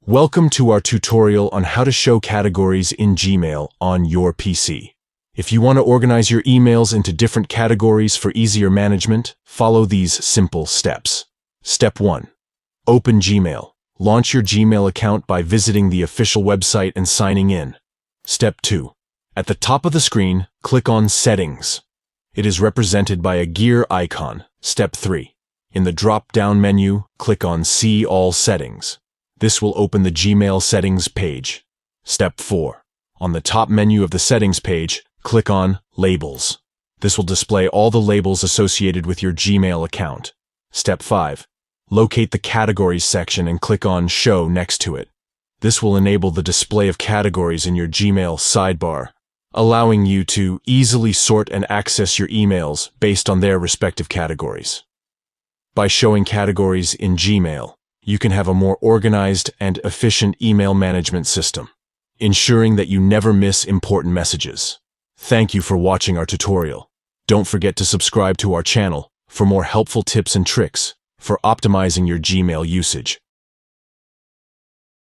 Welcome to our tutorial on how to show categories in Gmail on your PC. If you want to organize your emails into different categories for easier management, follow these simple steps. Step 1. Open Gmail. Launch your Gmail account by visiting the official website and signing in. Step 2. At the top of the screen, click on Settings. It is represented by a gear icon. Step 3. In the drop-down menu, click on See All Settings. This will open the Gmail settings page. Step 4. On the top menu of the settings page, click on Labels. This will display all the labels associated with your Gmail account. Step 5. Locate the Categories section and click on Show next to it. This will enable the display of categories in your Gmail sidebar, allowing you to easily sort and access your emails based on their respective categories. By showing categories in Gmail, you can have a more organized and efficient email management system, ensuring that you never miss important messages. Thank you for watching our tutorial. Don't forget to subscribe to our channel for more helpful tips and tricks for optimizing your Gmail usage.